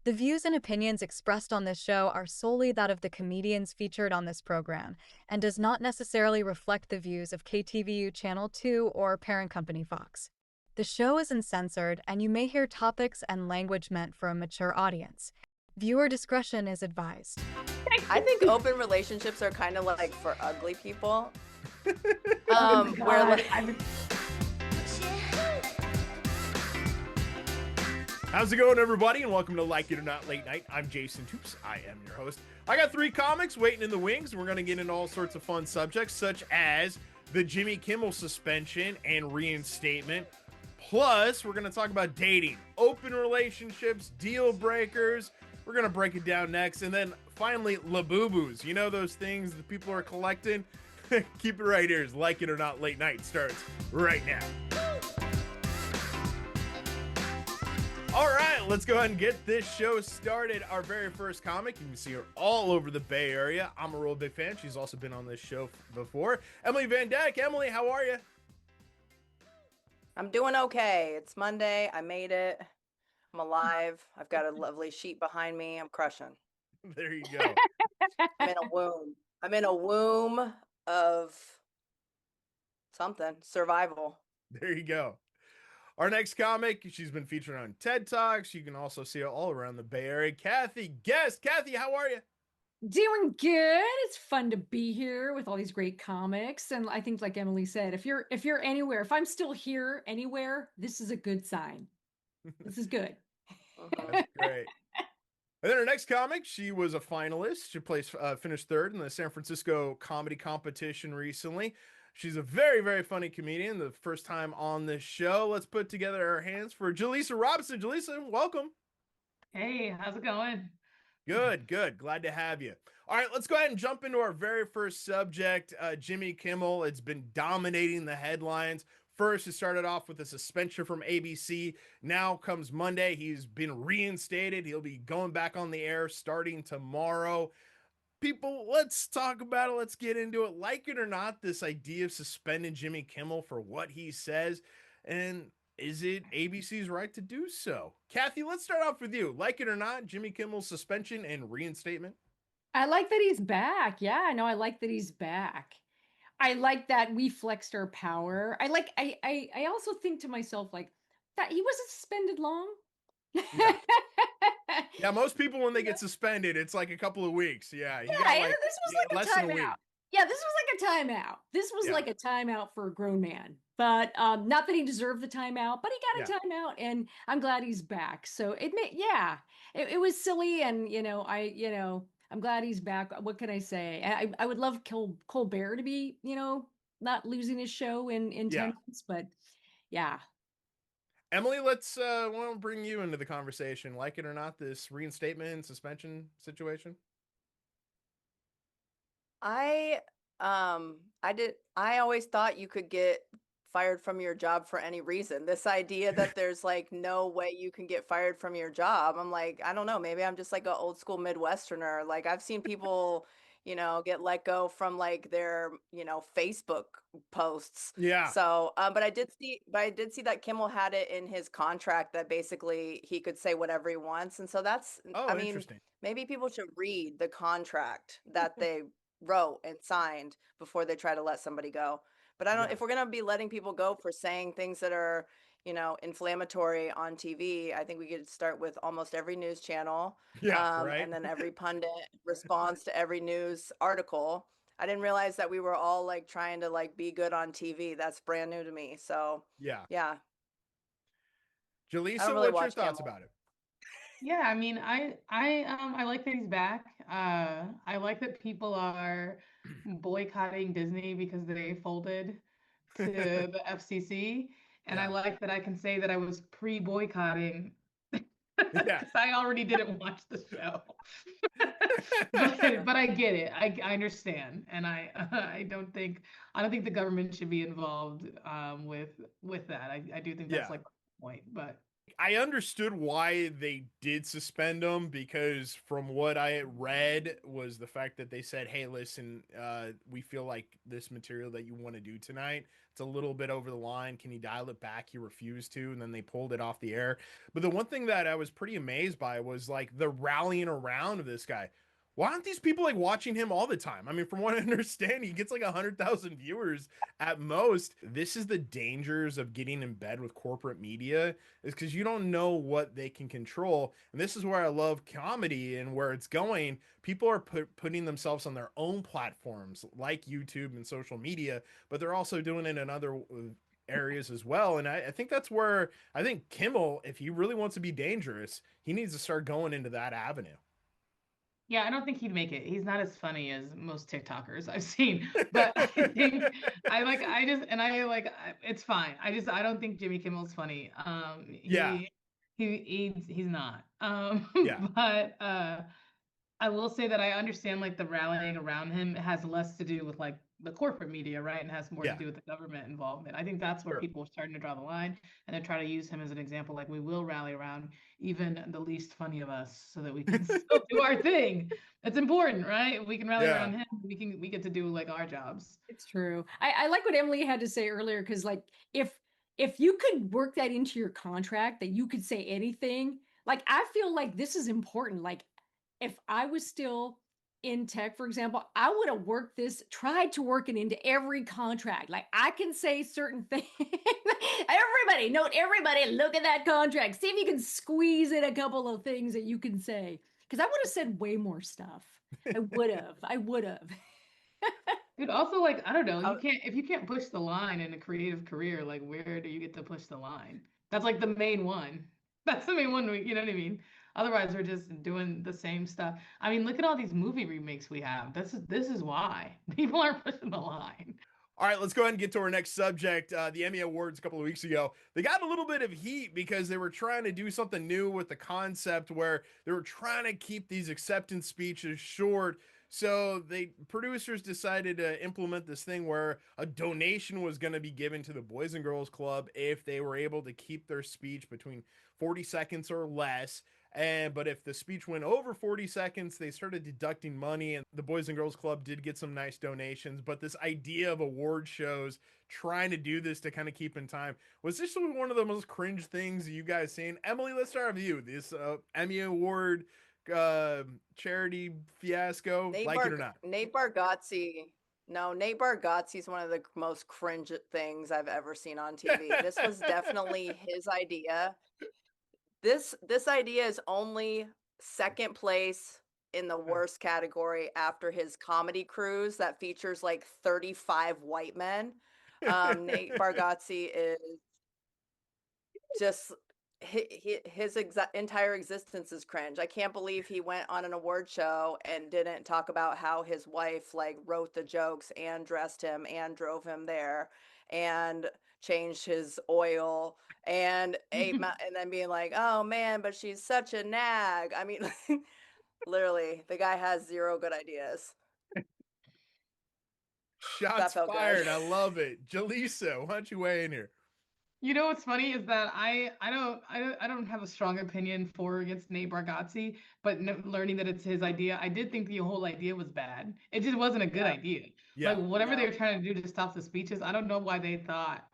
The views and opinions expressed on this show are solely that of the comedians featured on this program and does not necessarily reflect the views of KTVU Channel 2 or parent company Fox. The show is uncensored, and you may hear topics and language meant for a mature audience. Viewer discretion is advised. I think open relationships are kind of like for ugly people. Where How's it going, everybody, and welcome to Like It or Not Late Night. I'm Jason Toops. I am your host. I got 3 comics waiting in the wings, and we're going to get into all sorts of fun subjects, such as the Jimmy Kimmel suspension and reinstatement. Plus, we're going to talk about dating, open relationships, deal breakers. We're going to break it down next. And then finally, Labubus. You know those things that people are collecting? Keep it right here. Like It or Not Late Night starts right now. All right, let's go ahead and get this show started. Our very first comic, you can see her all over the Bay Area. I'm a real big fan. She's also been on this show before. Emily Van Dyke. Emily, how are you? I'm doing okay. It's Monday. I made it. I'm alive. I've got a lovely sheet behind me. I'm crushing. There you go. I'm in a womb. I'm in a womb of something. Survival. There you go. Our next comic, she's been featured on TED Talks. You can also see her all around the Bay Area. Kathy Guest. Kathy, how are you? Doing good. It's fun to be here with all these great comics. And I think, like Emily said, if you're anywhere, if I'm still here anywhere, this is a good sign. This is good. That's great. And then our next comic, she was a finalist. She finished 3rd in the San Francisco comedy competition recently. She's a very, very funny comedian. The first time on this show. Let's put together our hands for Jalisa Robinson. Jalisa, welcome. Hey, how's it going? Good, good. Glad to have you. All right, let's go ahead and jump into our very first subject, Jimmy Kimmel. It's been dominating the headlines. First, it started off with a suspension from ABC. Now comes Monday. He's been reinstated. He'll be going back on the air starting tomorrow. People, let's talk about it. Let's get into it. Like it or not, this idea of suspending Jimmy Kimmel for what he says. And is it ABC's right to do so? Kathy, let's start off with you. Like it or not, Jimmy Kimmel's suspension and reinstatement. I like that he's back. Yeah, no, I like that he's back. I like that we flexed our power. I also think to myself, like, that he wasn't suspended long. Yeah. Yeah, most people, when they get suspended, it's like a couple of weeks. Yeah, this was like a timeout. Yeah, this was like a timeout. This was like a timeout for a grown man. But not that he deserved the timeout, but he got a timeout, and I'm glad he's back. So it was silly, and I'm glad he's back. What can I say? I would love Colbert to be, not losing his show in 10 months, but yeah. Emily, let's want to bring you into the conversation. Like it or not, this reinstatement suspension situation. I always thought you could get fired from your job for any reason. This idea that there's like no way you can get fired from your job. I'm like, I don't know, maybe I'm just like an old school Midwesterner. Like I've seen people, get let go from like their, Facebook posts. Yeah. So, but I did see that Kimmel had it in his contract that basically he could say whatever he wants. And so that's, interesting. Maybe people should read the contract that they wrote and signed before they try to let somebody go. But I don't, if we're going to be letting people go for saying things that are, inflammatory on TV, I think we could start with almost every news channel. Right. And then every pundit responds to every news article. I didn't realize that we were all like trying to like be good on TV. That's brand new to me. So yeah. Jalisa, really what's your thoughts about it? Yeah, I mean, I like that he's back. I like that people are boycotting Disney because they folded to the FCC. And I like that I can say that I was pre-boycotting because I already didn't watch the show. but I get it. I understand. And I don't think the government should be involved with that. I do think that's like the point, but I understood why they did suspend him, because from what I read was the fact that they said, hey, listen, we feel like this material that you want to do tonight, it's a little bit over the line. Can you dial it back? He refused to, and then they pulled it off the air. But the one thing that I was pretty amazed by was like the rallying around of this guy. Why aren't these people like watching him all the time? I mean, from what I understand, he gets like 100,000 viewers at most. This is the dangers of getting in bed with corporate media, is because you don't know what they can control. And this is where I love comedy and where it's going. People are putting themselves on their own platforms like YouTube and social media, but they're also doing it in other areas as well. And I think that's where I think Kimmel, if he really wants to be dangerous, he needs to start going into that avenue. Yeah, I don't think he'd make it. He's not as funny as most TikTokers I've seen, but I think it's fine. I don't think Jimmy Kimmel's funny. Yeah. He's not. Yeah. But I will say that I understand like the rallying around him has less to do with like the corporate media, right? And has more to Yeah. do with the government involvement. I think that's where Sure. people are starting to draw the line and then try to use him as an example. Like we will rally around even the least funny of us so that we can still do our thing. That's important, right? We can rally Yeah. around him. We get to do like our jobs. It's true. I like what Emily had to say earlier, because like if you could work that into your contract that you could say anything, like I feel like this is important. Like if I was still in tech, for example, I would have tried to work it into every contract. Like I can say certain things. Everybody, look at that contract. See if you can squeeze in a couple of things that you can say. Because I would have said way more stuff. I would have. I would have. Dude, also like I don't know, I, if you can't push the line in a creative career, like where do you get to push the line? That's like the main one. That's the main one, you know what I mean? Otherwise, we're just doing the same stuff. I mean, look at all these movie remakes we have. This is why people aren't pushing the line. All right, let's go ahead and get to our next subject. The Emmy Awards a couple of weeks ago, they got a little bit of heat because they were trying to do something new with the concept where they were trying to keep these acceptance speeches short. So the producers decided to implement this thing where a donation was going to be given to the Boys and Girls Club if they were able to keep their speech between 40 seconds or less. But if the speech went over 40 seconds, they started deducting money, and the Boys and Girls Club did get some nice donations. But this idea of award shows trying to do this to kind of keep in time, was this one of the most cringe things you guys seen? Emily, let's start with you. This Emmy Award charity fiasco, like it or not? Nate Bargatze. No, Nate Bargatze is one of the most cringe things I've ever seen on TV. This was definitely his idea. This idea is only second place in the worst category after his comedy cruise that features like 35 white men. Nate Bargatze is just his entire existence is cringe. I can't believe he went on an award show and didn't talk about how his wife like wrote the jokes and dressed him and drove him there and changed his oil and and then being like, oh man, but she's such a nag. I mean, literally, the guy has zero good ideas. Shots fired. Good. I love it. Jalisa, why don't you weigh in here? You know what's funny is that I don't have a strong opinion for or against Nate Bargatze, but learning that it's his idea, I did think the whole idea was bad. It just wasn't a good idea. Yeah. Like whatever they were trying to do to stop the speeches, I don't know why they thought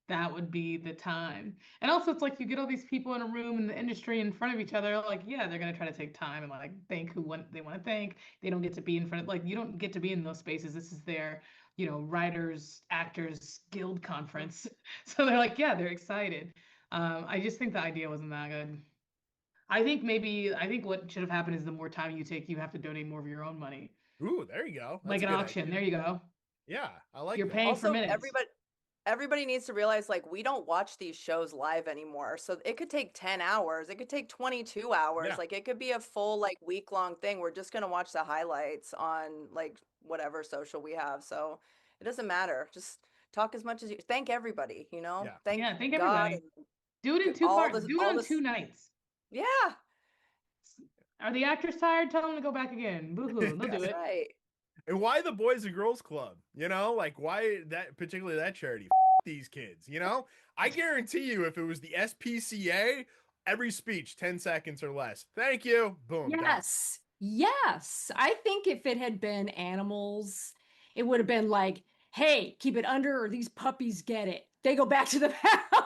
that would be the time. And also it's like you get all these people in a room in the industry in front of each other, like, yeah, they're gonna try to take time and like thank who they want to thank. They don't get to be in front of, like, you don't get to be in those spaces. This is their, writers, actors guild conference. So they're like, yeah, they're excited. I just think the idea wasn't that good. I think what should have happened is the more time you take, you have to donate more of your own money. Ooh, there you go. That's like an auction. Idea. There you go. Yeah, I like You're that. paying also, for minutes. Everybody needs to realize, like, we don't watch these shows live anymore. So it could take 10 hours. It could take 22 hours. Yeah. Like, it could be a full, like, week-long thing. We're just going to watch the highlights on, like, whatever social we have. So it doesn't matter. Just talk as much as you... Thank everybody, Yeah. Thank everybody. Do it in two parts. Do it on 2 nights. Yeah. Are the actors tired? Tell them to go back again. Boo-hoo. They'll do it. Right. And why the Boys and Girls Club? Like, why that, particularly that charity? these kids, you know? I guarantee you, if it was the SPCA, every speech 10 seconds or less. Thank you. Boom. Yes. Yes. I think if it had been animals, it would have been like, hey, keep it under or these puppies get it. They go back to the pound.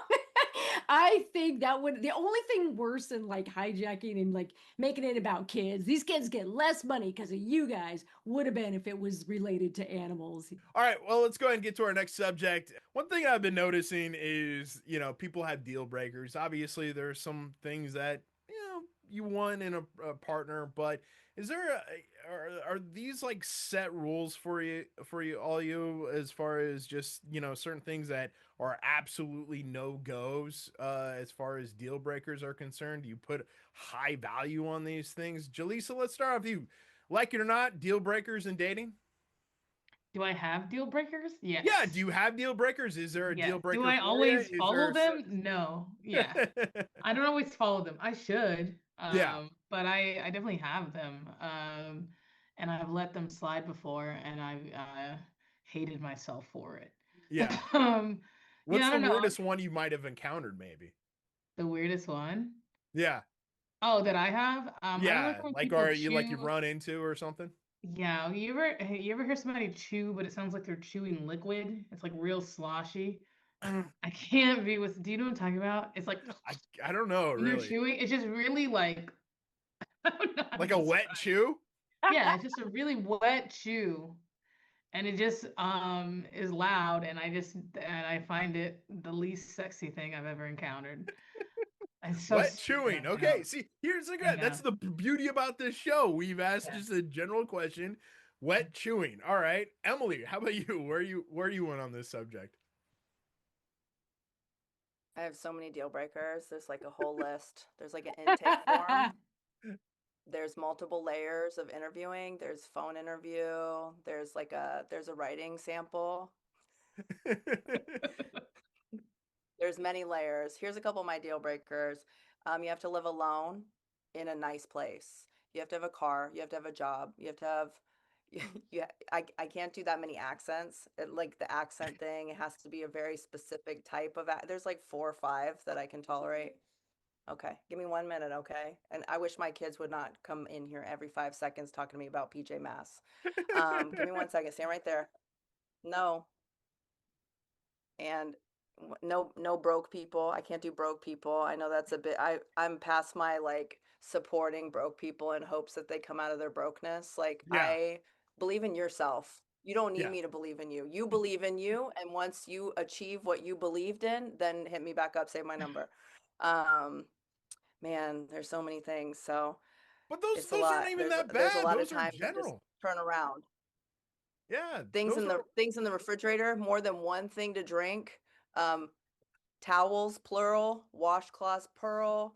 I think that would the only thing worse than like hijacking and like making it about kids. These kids get less money because of you guys would have been if it was related to animals. All right, well, let's go ahead and get to our next subject. One thing I've been noticing is, people have deal breakers. Obviously, there's some things that, you want in a partner, but is there are these like set rules for you as far as just, certain things that are absolutely no goes as far as deal breakers are concerned? Do you put high value on these things? Jalisa, let's start off with you. Like it or not, deal breakers in dating? Do I have deal breakers? Yeah, Yes. do you have deal breakers? Is there a Yes. deal Do breaker I for you? always Is follow there them? No. Yeah. I don't always follow them. I should. Yeah, But I definitely have them. And I've let them slide before and I've hated myself for it. yeah. Um, yeah, What's I the don't know. weirdest one you might have encountered, maybe? The weirdest one. Yeah, Oh, that I have. I don't like yeah. when Like, people are you like you've chew. run into or something? Yeah, you ever hear somebody chew, but it sounds like they're chewing liquid? It's like real sloshy. I can't be with. Do you know what I'm talking about? It's like I don't know when you're really. chewing, it's just really like I don't know how to Like a wet describe. chew? Yeah, it's just a really wet chew, and it just is loud, and I find it the least sexy thing I've ever encountered. It's so Wet stupid. chewing. I Okay. know. See, here's the I good. know. That's the beauty about this show. We've asked Yeah. just a general question. Wet chewing. All right. Emily, how about you? Where you went on this subject? I have so many deal breakers. There's like a whole list. There's like an intake form. There's multiple layers of interviewing. There's phone interview. There's a writing sample. There's many layers. Here's a couple of my deal breakers. You have to live alone in a nice place. You have to have a car. You have to have a job. You have to have yeah, I can't do that many accents. Like the accent thing, it has to be a very specific type of there's like 4 or 5 that I can tolerate. Okay, give me 1 minute, okay? And I wish my kids would not come in here every 5 seconds talking to me about PJ Masks. Give me 1 second. Stand right there. No, and no broke people. I can't do broke people. I know that's a bit. I'm past my like supporting broke people in hopes that they come out of their brokenness. Like Yeah, I believe in yourself. You don't need yeah. me to believe in you. You believe in you, and once you achieve what you believed in, then hit me back up, save my number. Um, Man, there's so many things. So But those it's a those aren't lot. even There's that there's a bad. lot of Those are times I just general. turn around. Yeah, Things those in are the refrigerator, more than one thing to drink. Um, Towels, plural, washcloths, plural,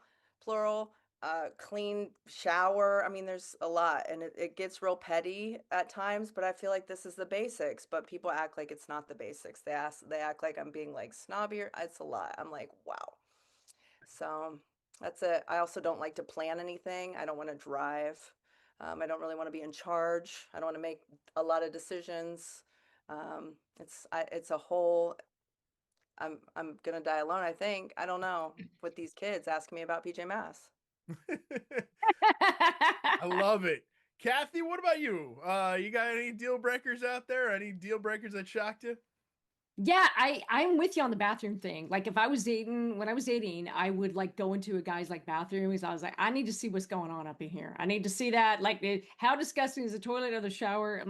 clean shower. I mean, there's a lot, and it gets real petty at times, but I feel like this is the basics, but people act like it's not the basics. They act like I'm being like snobby. It's a lot. I'm like, wow. So that's it. I also don't like to plan anything. I don't want to drive. I don't really want to be in charge. I don't want to make a lot of decisions. It's a whole. I'm gonna die alone, I think. I don't know. With these kids asking me about PJ Masks. I love it. Kathy, what about you? You got any deal breakers out there? Any deal breakers that shocked you? Yeah, I'm with you on the bathroom thing. Like if I was dating, when I was dating, I would like go into a guy's like bathroom because I was like, I need to see what's going on up in here. I need to see that. Like, how disgusting is the toilet or the shower?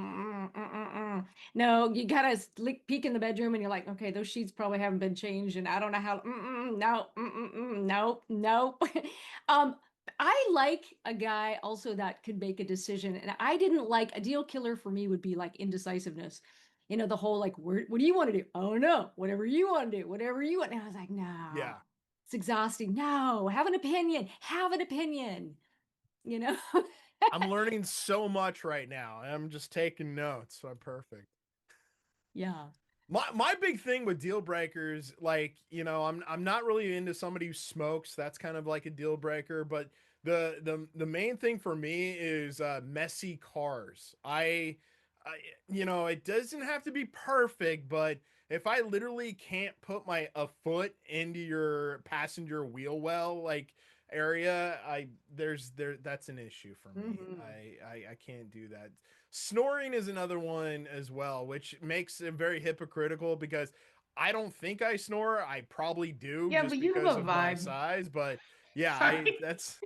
No, you gotta peek in the bedroom and you're like, okay, those sheets probably haven't been changed, and I don't know how. No, nope, nope. um, I like a guy also that could make a decision, and I didn't like a deal killer for me would be like indecisiveness, the whole like, what do you want to do? Oh no, whatever you want to do, whatever you want. And I was like, no, Yeah. it's exhausting. No, have an opinion. Have an opinion. You know? I'm learning so much right now. I'm just taking notes. So I'm perfect. Yeah. My big thing with deal breakers, like, I'm not really into somebody who smokes. That's kind of like a deal breaker, but the main thing for me is messy cars. I it doesn't have to be perfect, but if I literally can't put a foot into your passenger wheel well like area, that's an issue for me. Mhm. I can't do that. Snoring is another one as well, which makes it very hypocritical because I don't think I snore. I probably do Yeah, just but you have because a of my vibe. size, but yeah, Sorry. that's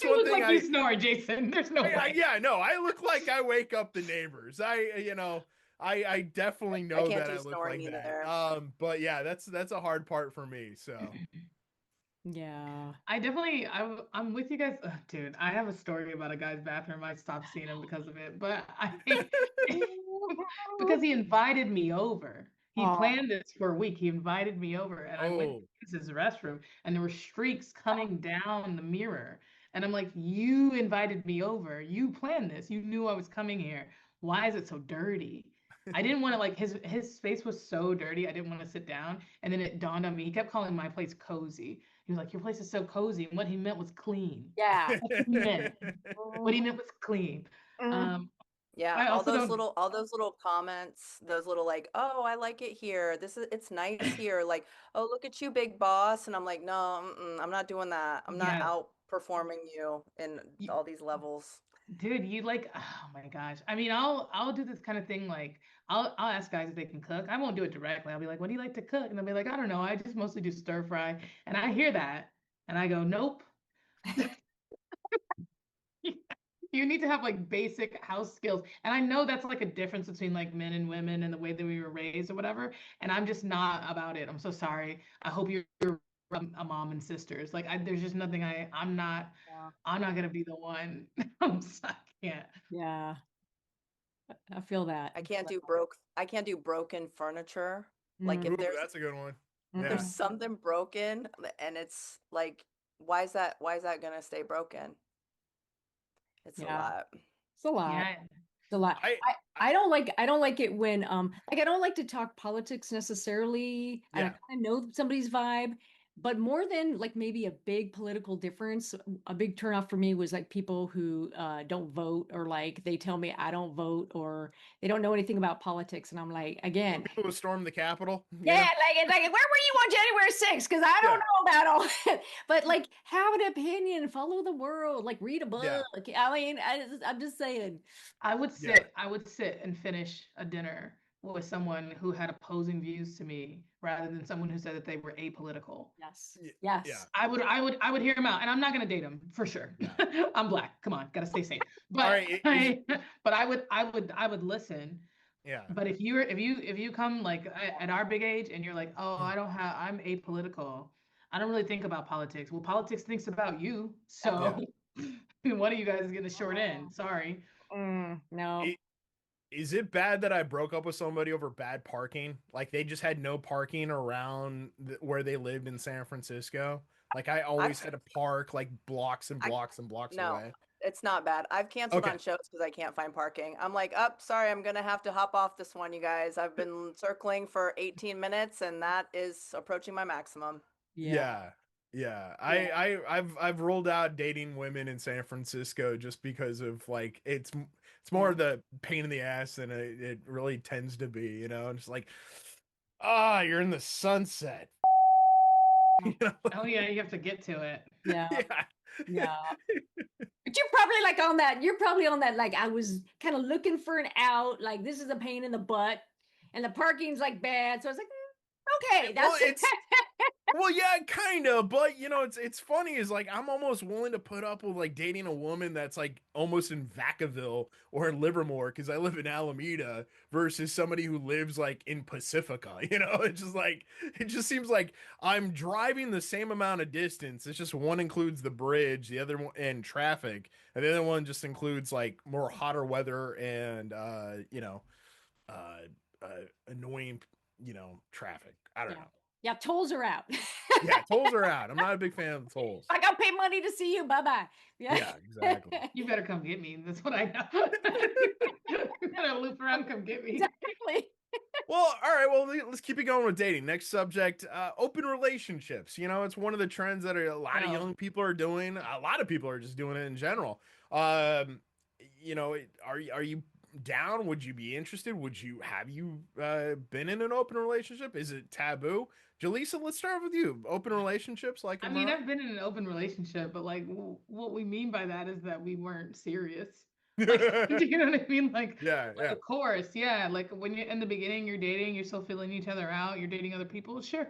You one look thing like you snore, Jason. There's no way. yeah, no, I look like I wake up the neighbors. I definitely I know can't that do I look snoring like that. either. But yeah, that's a hard part for me. So Yeah. I'm with you guys. Ugh, dude, I have a story about a guy's bathroom. I stopped seeing him because of it, but because he invited me over. He Oh, planned this for a week. He invited me over, and I went to oh, use his restroom, and there were streaks coming down the mirror. And I'm like, you invited me over. You planned this. You knew I was coming here. Why is it so dirty? I didn't want to like his space was so dirty. I didn't want to sit down. And then it dawned on me. He kept calling my place cozy. He was like, your place is so cozy. And what he meant was clean. yeah. That's what he meant. What he meant was clean. Mhm. Um, Yeah, I also don't. all those little comments, those little like, "Oh, I like it here. It's nice here." Like, "Oh, look at you, big boss." And I'm like, "No, I'm not doing that. I'm not Yes. outperforming you in all these levels." Dude, you like, oh my gosh. I mean, I'll do this kind of thing like I'll ask guys if they can cook. I won't do it directly. I'll be like, "What do you like to cook?" And they'll be like, "I don't know. I just mostly do stir fry." And I hear that and I go, "Nope." You need to have like basic house skills. And I know that's like a difference between like men and women and the way that we were raised or whatever. And I'm just not about it. I'm so sorry. I hope you're a mom and sisters. Like there's just nothing Yeah. I'm not gonna be the one. I can't. Yeah. I feel that. I can't do broken furniture. Like Mm, ooh, that's a good one. if Yeah. there's something broken and it's like, why is that gonna stay broken? It's a yeah. lot. It's a lot. Yeah. It's a lot. I, I don't like it when like I don't like to talk politics necessarily. I yeah. kind of know somebody's vibe, but more than like maybe a big political difference, a big turnoff for me was like people who don't vote, or like they tell me I don't vote, or they don't know anything about politics, and I'm like, When again, people who storm the Capitol, yeah, like where were you on January 6th? Because I don't Yeah. know about all that. But like have an opinion, follow the world, like read a Yeah. book. I mean, I'm just saying. Yeah. I would sit and finish a dinner with someone who had opposing views to me rather than someone who said that they were apolitical. Yes. Yeah. Yes. I would hear him out, and I'm not gonna date him for sure. Yeah. I'm black. Come on, gotta stay safe. All But right. Is but I would listen. yeah. But if you come like at our big age and you're like, oh, I'm apolitical. I don't really think about politics. Well, politics thinks about you. Yeah. So one of you guys is getting the short end. Sorry. No. It, is it bad that I broke up with somebody over bad parking? Like they just had no parking around where they lived in San Francisco. Like I always I've had to park like blocks and I blocks and blocks No, away. it's not bad. I've canceled Okay. on shows because I can't find parking. I'm like, up, sorry, I'm gonna have to hop off this one, you guys. I've been circling for 18 minutes, and that is approaching my maximum. Yeah. Yeah. Yeah. Yeah. I've rolled out dating women in San Francisco just because of like it's more of the pain in the ass than it really tends to be, you know. And it's like, you're in the sunset. You know? Oh yeah, you have to get to it. Yeah. Yeah. Yeah. But you're probably like on that. You're probably on that. Like I was kind of looking for an out. Like this is a pain in the butt, and the parking's like bad. So I was like, okay, Well, that's it's well, yeah, kind of, but you know, it's funny is like I'm almost willing to put up with like dating a woman that's like almost in Vacaville or in Livermore because I live in Alameda versus somebody who lives like in Pacifica. You know, it's just like it just seems like I'm driving the same amount of distance. It's just one includes the bridge, the other one and traffic, and the other one just includes like more hotter weather and uh, annoying traffic. I don't yeah. know. Yeah, tolls are out. Yeah, tolls are out. I'm not a big fan of the tolls. I got to pay money to see you. Bye bye. Yeah, exactly. You better come get me. That's what I know. You gotta loop around, come get me. Exactly. Well, all right. Well, let's keep it going with dating. Next subject: open relationships. You know, it's one of the trends that a lot of young people are doing. A lot of people are just doing it in general. You know, are you down? Would you be interested? Have you been in an open relationship? Is it taboo? Jalisa, let's start with you. Open relationships, like I them mean, or I've been in an open relationship, but like what we mean by that is that we weren't serious. not? Like, do you know what I mean? Like, Yeah, like yeah, of course, yeah. Like when you're in the beginning, you're dating, you're still feeling each other out, you're dating other people. Sure,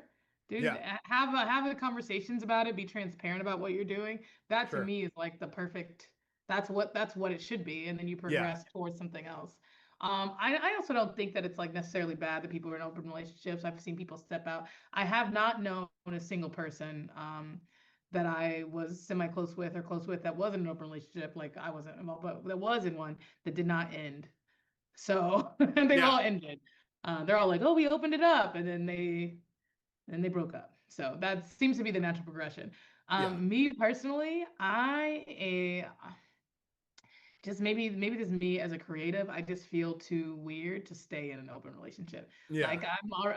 dude, yeah, have the conversations about it, be transparent about what you're doing. That to sure. me is like the perfect. That's what it should be, and then you Yeah, progress towards something else. I also don't think that it's like necessarily bad that people are in open relationships. I've seen people step out. I have not known a single person that I was semi close with or close with that wasn't an open relationship. Like I wasn't involved, but there was in one that did not end. So they've yeah, all ended. They're all like, "Oh, we opened it up," and then they broke up. So that seems to be the natural progression. yeah, Me personally, just maybe this is me as a creative. I just feel too weird to stay in an open relationship. yeah. Like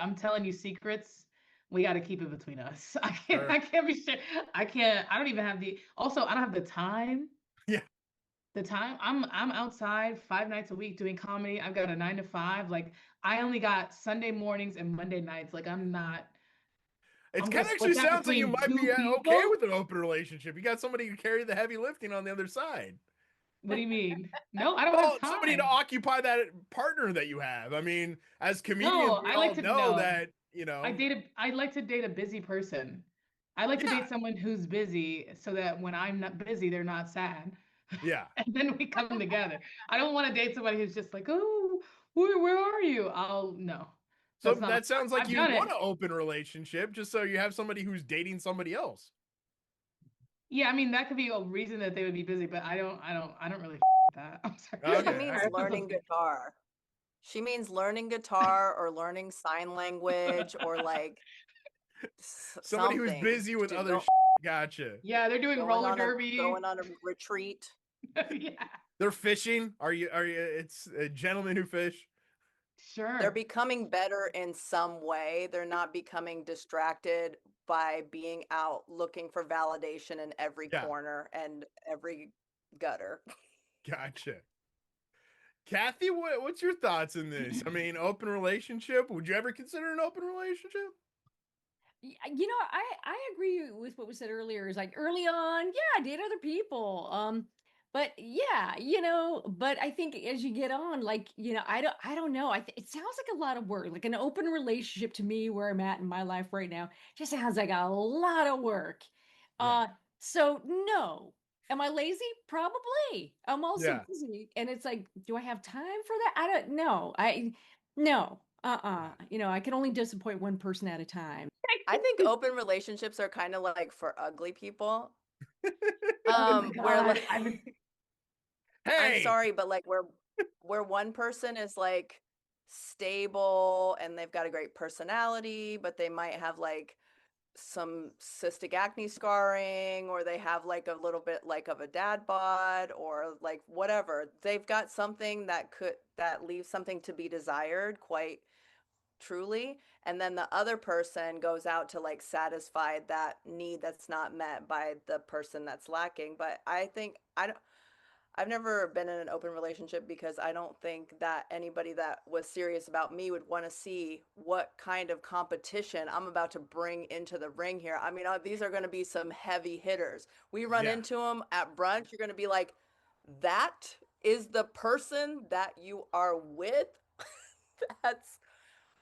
I'm telling you secrets. We got to keep it between us. Sure. I can't be sure. I don't even have the also I don't have the time. Yeah. The time I'm outside 5 nights a week doing comedy. I've got a 9 to 5. Like I only got Sunday mornings and Monday nights. Like It I'm kind gonna of split actually that sounds like you between might two be okay people. with an open relationship. You got somebody who carry the heavy lifting on the other side. What do you mean? No, I don't have Well, somebody to time. occupy that partner that you have. I mean, as comedians, No, we I like all to know know. that, you know, I like to date a busy person. I like to yeah, date someone who's busy so that when I'm not busy, they're not sad. yeah. And then we come together. I don't want to date somebody who's just like, oh, where are you? I'll no. So That's not that sounds like I've you done want it. an open relationship just so you have somebody who's dating somebody else. Yeah, I mean that could be a reason that they would be busy, but I don't really with that. I'm sorry. She Okay. means I, learning guitar. She means learning guitar or learning sign language or like somebody who's something busy with to other go gotcha. Yeah, they're doing roller derby. going on a retreat. Yeah, They're fishing. Are you it's a gentleman who fish? They're sure. becoming better in some way. They're not becoming distracted by being out looking for validation in every Yeah, corner and every gutter. gotcha. Kathy, what's your thoughts in this? I mean, open relationship. Would you ever consider an open relationship? I agree with what was said earlier. Is like early on, yeah, date other people. But yeah, but I think as you get on, like, I don't know. It sounds like a lot of work. Like an open relationship to me, where I'm at in my life right now, just sounds like a lot of work. Yeah, Uh, so no. Am I lazy? Probably. I'm also yeah. busy, and it's like, do I have time for that? I don't know. No. I can only disappoint one person at a time. I think open relationships are kind of like for ugly people. Oh my Where God. like I'm Hey, sorry, but like where one person is like stable and they've got a great personality, but they might have like some cystic acne scarring, or they have like a little bit like of a dad bod, or like whatever. They've got something that leaves something to be desired quite truly, and then the other person goes out to like satisfy that need that's not met by the person that's lacking. But I think I've never been in an open relationship because I don't think that anybody that was serious about me would want to see what kind of competition I'm about to bring into the ring here. I mean, these are going to be some heavy hitters. We run yeah, into them at brunch, you're going to be like, that is the person that you are with? That's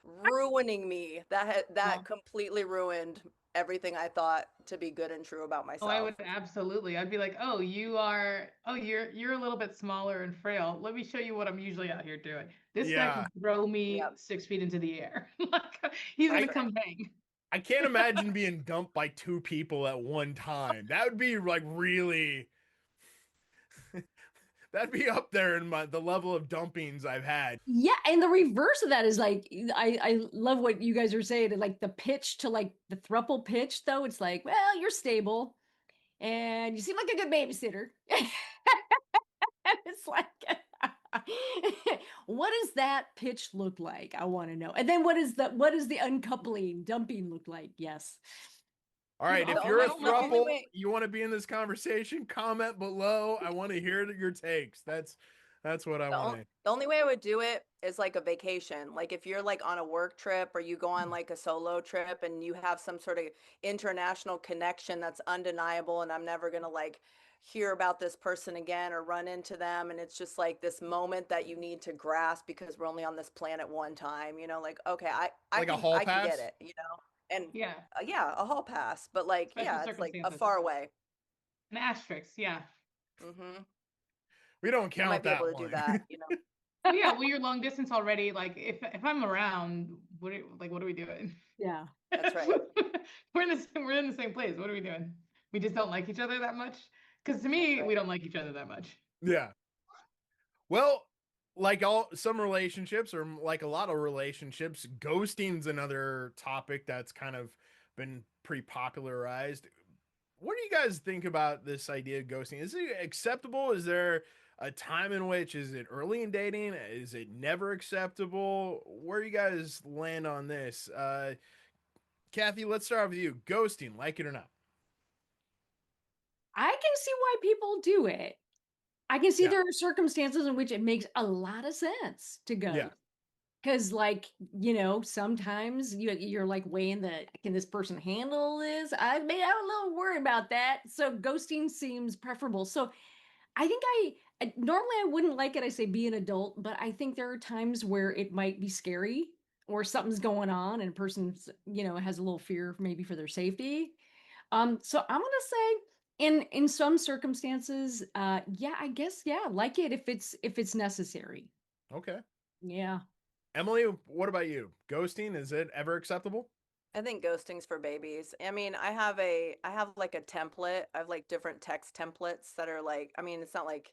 ruining me. That Well, completely ruined everything I thought to be good and true about oh, I myself. would absolutely. I'd be like, you're a little bit smaller and frail. Let me show you what I'm usually out here doing. This guy yeah. can throw me Yep, 6 feet into the air. Like he's that's gonna right. come hang. I can't imagine being dumped by two people at one time. That would be like really. That'd be up there in the level of dumpings I've had. Yeah, and the reverse of that is like, I love what you guys are saying. Like the pitch to like the thruple pitch, though, it's like, well, you're stable and you seem like a good babysitter. And it's like, what does that pitch look like? I want to know. And then what is the uncoupling dumping look like? Yes. All right, I'll, if The you're only a I'll the let only thruple, you. way you want to be in this conversation, comment below. I want to hear your takes. That's That's what I want to. The only way I would do it is like a vacation. Like if you're like on a work trip or you go on like a solo trip and you have some sort of international connection that's undeniable and I'm never going to like hear about this person again or run into them and it's just like this moment that you need to grasp because we're only on this planet one time, you know, like okay, Like a hall I can get pass? it, you know. And Yeah, yeah, a hall pass, but like special yeah, it's like a circumstances. far away. An asterisk, yeah. Mhm. We don't I might count be able that to do one. that, you know. Well, yeah, well, you're long distance already. Like if I'm around, what are we doing? Yeah. That's right. We're in the same place. What are we doing? We just don't like each other that much. Because to That's me, right. we don't like each other that much. Yeah. Well, like some relationships or like a lot of relationships, ghosting's another topic that's kind of been pretty popularized. What do you guys think about this idea of ghosting? Is it acceptable? Is there a time in which is it early in dating? Is it never acceptable? Where do you guys land on this? Kathy, let's start with you. Ghosting, like it or not? I can see why people do it. I can see Yeah. there are circumstances in which it makes a lot of sense to Yeah. go. Because, like, sometimes you're like weighing can this person handle this? I'm a little worried about that. So ghosting seems preferable. So I think normally I wouldn't like it. I say be an adult, but I think there are times where it might be scary or something's going on and a person's, has a little fear maybe for their safety. So I'm gonna say in some circumstances, yeah, I guess, yeah, like it if it's necessary. Okay. Yeah. Emily, what about you? Ghosting, is it ever acceptable? I think ghosting's for babies. I mean, I have like a template. I have like different text templates that are like, I mean, it's not like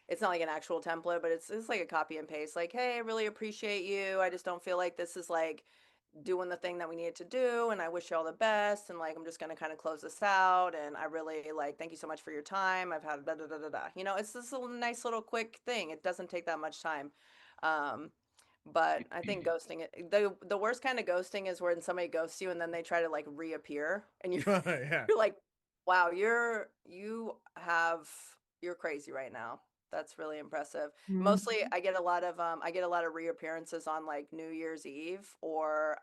an actual template, but it's like a copy and paste. Like, hey, I really appreciate you. I just don't feel like this is like doing the thing that we needed to do, and I wish you all the best. And like, I'm just gonna kind of close this out. And I really like thank you so much for your time. I've had da da da da da. You know, it's this little nice little quick thing. It doesn't take that much time. Um, but I think ghosting the worst kind of ghosting is when somebody ghosts you and then they try to like reappear and Yeah. you're like, wow, you're crazy right now. That's really impressive. Mhm. Mostly I get a lot of reappearances on like New Year's Eve or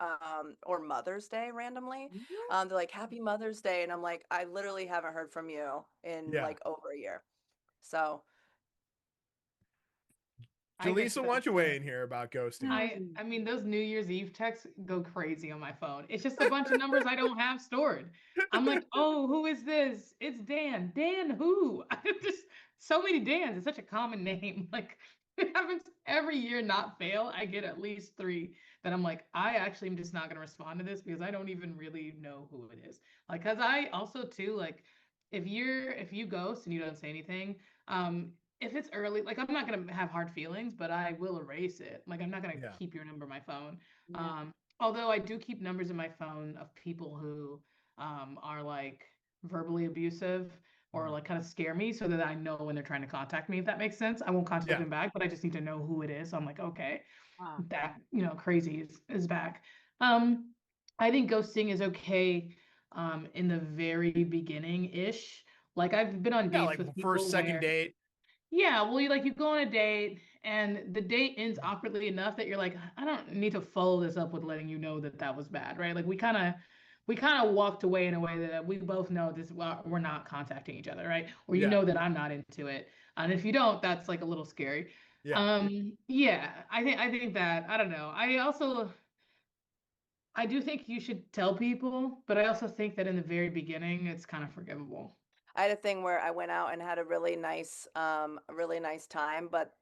Mother's Day randomly. They're like happy Mother's Day and I'm like I literally haven't heard from you in Yeah. like over a year. So, I get Jalisa, why those don't you too. weigh in here about ghosting? I mean those New Year's Eve texts go crazy on my phone. It's just a bunch of numbers I don't have stored. I'm like, oh, who is this? It's Dan. Dan who? Just so many Dans. It's such a common name. Like it happens every year, not fail. I get at least three that I'm like, I actually am just not gonna respond to this because I don't even really know who it is. Like, cause I also too like if you ghost and you don't say anything, if it's early, like I'm not gonna have hard feelings, but I will erase it. Like I'm not gonna Yeah. keep your number in my phone. Yeah. Although I do keep numbers in my phone of people who are like verbally abusive or Mm. like kind of scare me so that I know when they're trying to contact me, if that makes sense. I won't contact Yeah. them back, but I just need to know who it is. So I'm like, okay, Wow. that crazy is back. Um, I think ghosting is okay in the very beginning ish. Like I've been on Yeah, dates like with first, people second where date. yeah, well, you go on a date and the date ends awkwardly enough that you're like, I don't need to follow this up with letting you know that that was bad, right? Like we kind of walked away in a way that we both know this well, we're not contacting each other, right? Or you Yeah. know that I'm not into it. And if you don't, that's like a little scary. Yeah. Yeah, I think that I don't know. I do think you should tell people, but I also think that in the very beginning it's kind of forgivable. I had a thing where I went out and had a really nice time, but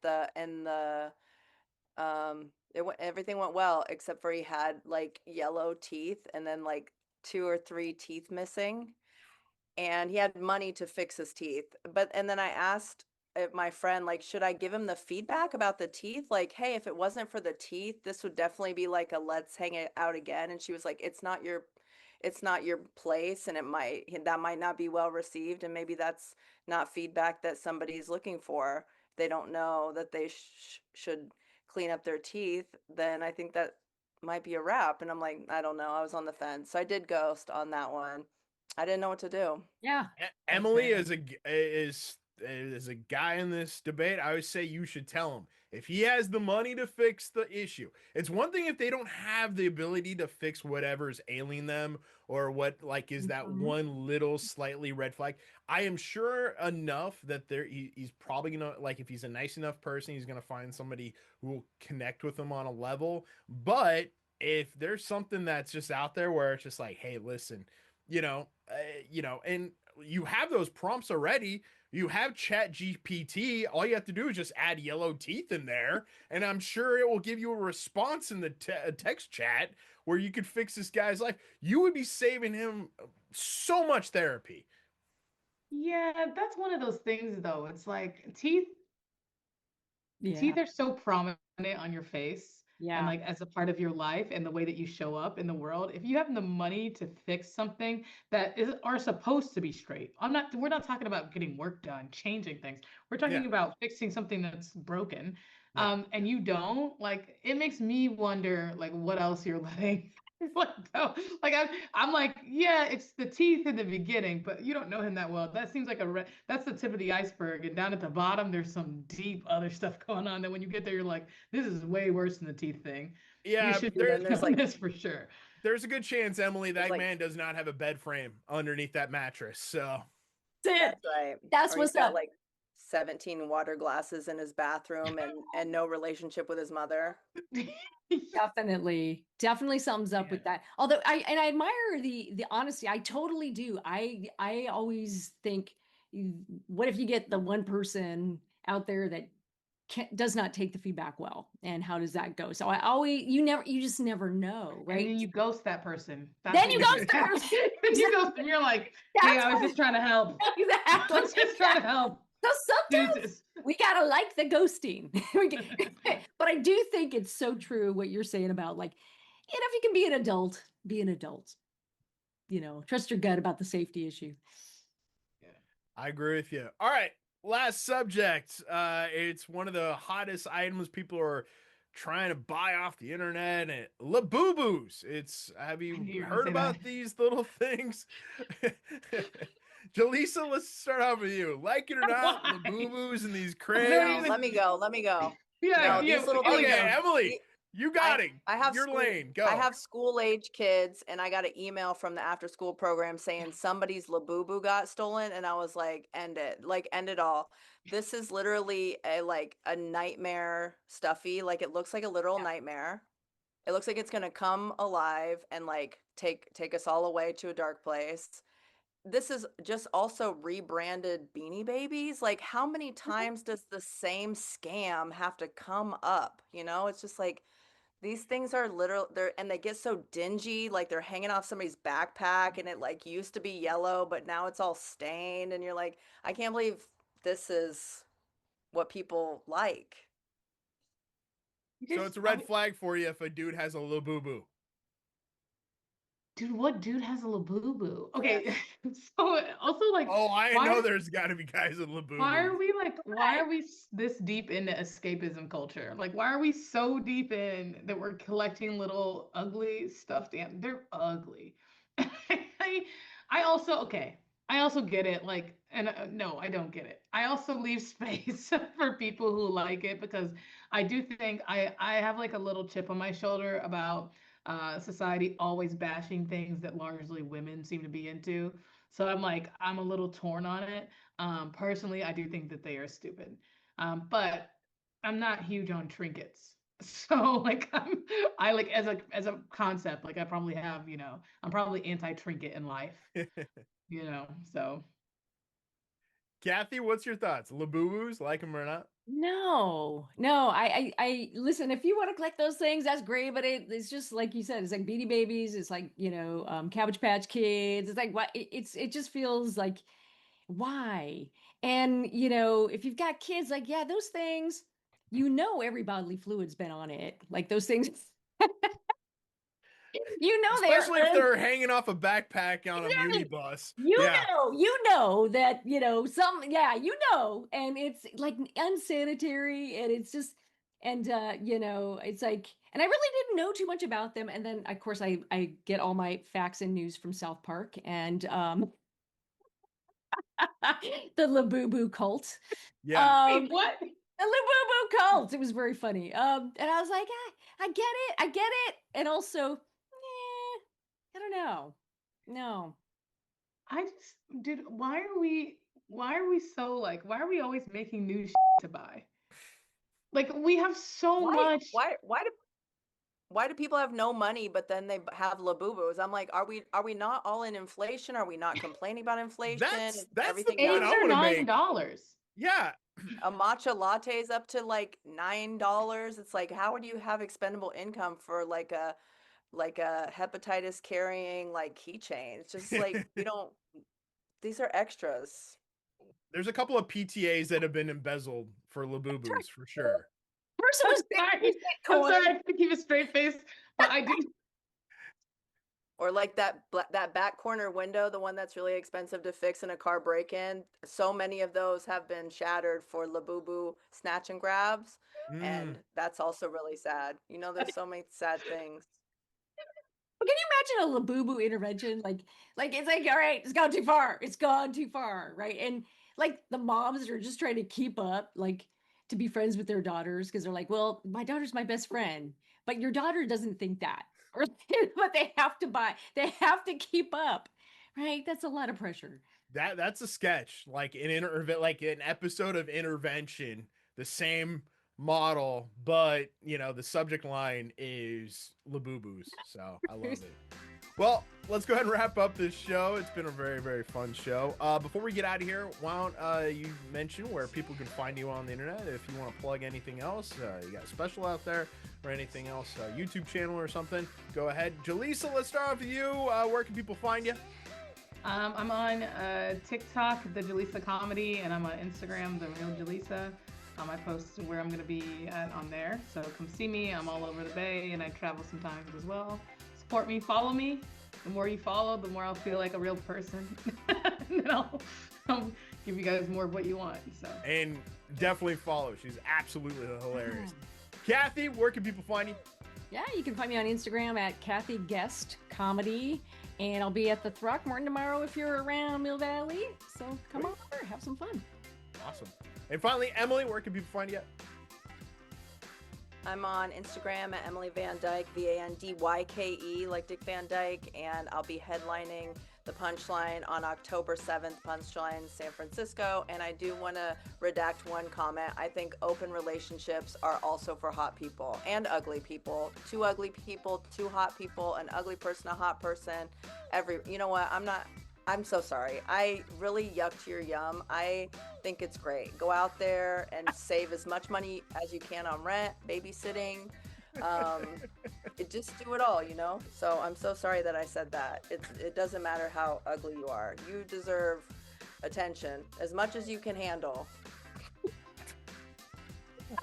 everything went well except for he had like yellow teeth and then like two or three teeth missing and he had money to fix his teeth. But and then I asked my friend like, should I give him the feedback about the teeth? Like, hey, if it wasn't for the teeth, this would definitely be like a let's hang it out again. And she was like, it's not your place, and that might not be well received, and maybe that's not feedback that somebody's looking for. If they don't know that they should clean up their teeth, then I think that might be a wrap. And I'm like, I don't know. I was on the fence, so I did ghost on that one. I didn't know what to do. Yeah. That's Emily fair. is as a guy in this debate, I always say you should tell him if he has the money to fix the issue. It's one thing if they don't have the ability to fix whatever's ailing them or what like is that one little slightly red flag. I am sure enough that he's probably gonna like if he's a nice enough person, he's gonna find somebody who will connect with him on a level. But if there's something that's just out there where it's just like, hey, listen, and you have those prompts already. You have Chat GPT. All you have to do is just add yellow teeth in there, and I'm sure it will give you a response in the text chat where you could fix this guy's life. You would be saving him so much therapy. Yeah, that's one of those things though. It's like teeth Yeah. teeth are so prominent on your face and Yeah. like as a part of your life and the way that you show up in the world. If you have the money to fix something that are supposed to be straight, we're not talking about getting work done, changing things. We're talking about fixing something that's broken. And you don't, like, it makes me wonder like what else you're letting like go. Like I'm like, yeah, it's the teeth in the beginning, but you don't know him that well. That seems like that's the tip of the iceberg, and down at the bottom there's some deep other stuff going on that when you get there you're like, this is way worse than the teeth thing. Yeah, you should there's like this for sure. There's a good chance, Emily, that man does not have a bed frame underneath that mattress. So that's right. That's what's up. Like 17 water glasses in his bathroom and no relationship with his mother. Definitely sums up with that. Although I admire the honesty. I totally do. I always think, what if you get the one person out there that does not take the feedback well, and how does that go? So you just never know, right? And then you ghost that person. Then you ghost the person. You ghost them. You're like, hey, I was just trying to help. Exactly. I was just trying to help. So sometimes we gotta like the ghosting. But I do think it's so true what you're saying about, like, if you can be an adult, be an adult. Trust your gut about the safety issue. Yeah, I agree with you. All right, last subject. It's one of the hottest items people are trying to buy off the internet, and Labubus. Have you heard about these little things? Jalisa, let's start off with you. Like it or not, Labubus and these crayons. No, let me go. Yeah, these little things. Okay, Emily, you got it. I have your lane. Go. I have school-age kids, and I got an email from the after-school program saying somebody's Labubu got stolen, and I was like, end it all. This is literally a nightmare stuffy. Like, it looks like a literal nightmare. It looks like it's gonna come alive and like take us all away to a dark place. This is just also rebranded Beanie Babies. Like, how many times does the same scam have to come up? It's just like, these things are and they get so dingy, like they're hanging off somebody's backpack, and it like used to be yellow, but now it's all stained, and you're like, I can't believe this is what people like. So it's a red flag for you if a dude has a Labubu. Dude, what dude has a Labubu? Okay, so also like, I know there's got to be guys with Labubu. Why are we this deep into escapism culture? Like, why are we so deep in that we're collecting little ugly stuffed animals? They're ugly. I also get it. Like, and no, I don't get it. I also leave space for people who like it, because I do think I have like a little chip on my shoulder about society always bashing things that largely women seem to be into. So I'm a little torn on it. Personally, I do think that they are stupid. But I'm not huge on trinkets. So like I like as a concept, like I probably have, I'm probably anti-trinket in life. So. Kathy, what's your thoughts? Labubus, like them or not? No. I listen. If you want to collect those things, that's great. But it's just like you said. It's like Beanie Babies. It's like Cabbage Patch Kids. It's like what it just feels like. Why? And if you've got kids, like, yeah, those things. Every bodily fluid's been on it. Like those things. Especially if they're hanging off a backpack on a muni bus. You know that, and it's like unsanitary, and it's just, and it's like, and I really didn't know too much about them. And then of course I get all my facts and news from South Park, and The Labubu cult. Yeah. Wait, what? The Labubu cult. It was very funny. And I was like, I get it. And also, I don't know. No. Dude, why are we so like, why are we always making new to buy? Like, we have so much. Why do people have no money, but then they have Labubus? I'm like, are we not all in inflation? Are we not complaining about inflation? That's everything the point Eggs I are want to make. $9. Yeah. A matcha latte is up to like $9. It's like, how would you have expendable income for like a hepatitis carrying like keychain? It's just like you don't. These are extras. There's a couple of PTAs that have been embezzled for Labubus for sure. First it was I'm sorry, I have to keep a straight face, but I do. Or like that back corner window, the one that's really expensive to fix in a car break-in. So many of those have been shattered for Labubu snatch and grabs, and that's also really sad. You know, there's so many sad things. Can you imagine a Labubu intervention? Like it's like, all right, it's gone too far. It's gone too far, right? And like the moms are just trying to keep up, like to be friends with their daughters because they're like, well, my daughter's my best friend, but your daughter doesn't think that, or but they have to buy, they have to keep up, right? That's a lot of pressure. That's a sketch, like an episode of Intervention, the same model, but the subject line is Labubus. So I love it. Well, let's go ahead and wrap up this show. It's been a very, very fun show. Before we get out of here, why don't you mention where people can find you on the internet if you want to plug anything else? You got a special out there or anything else, YouTube channel or something? Go ahead. Jalisa, let's start off with you. Where can people find you? I'm on TikTok, the Jalisa Comedy, and I'm on Instagram, the Real Jalisa. I post where I'm going to be at on there. So come see me. I'm all over the Bay, and I travel sometimes as well. Support me, follow me. The more you follow, the more I'll feel like a real person. And then I'll give you guys more of what you want. So. And definitely follow. She's absolutely hilarious. Kathy, where can people find you? Yeah, you can find me on Instagram at Kathy Guest Comedy. And I'll be at the Throckmorton tomorrow if you're around Mill Valley. So come over, have some fun. Awesome. And finally, Emily, where can people find you at? I'm on Instagram at Emily Van Dyke, VANDYKE, like Dick Van Dyke, and I'll be headlining the Punchline on October 7th, Punchline, San Francisco. And I do want to redact one comment. I think open relationships are also for hot people and ugly people. 2 ugly people, 2 hot people, an ugly person, a hot person. You know what? I'm so sorry. I really yucked your yum. I think it's great. Go out there and save as much money as you can on rent, babysitting. Just do it all, So I'm so sorry that I said that. It doesn't matter how ugly you are. You deserve attention as much as you can handle.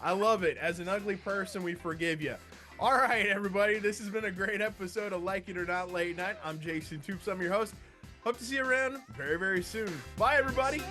I love it. As an ugly person, we forgive you. All right, everybody. This has been a great episode of Like It or Not Late Night. I'm Jason Toops. I'm your host. Hope to see you around very, very soon. Bye, everybody.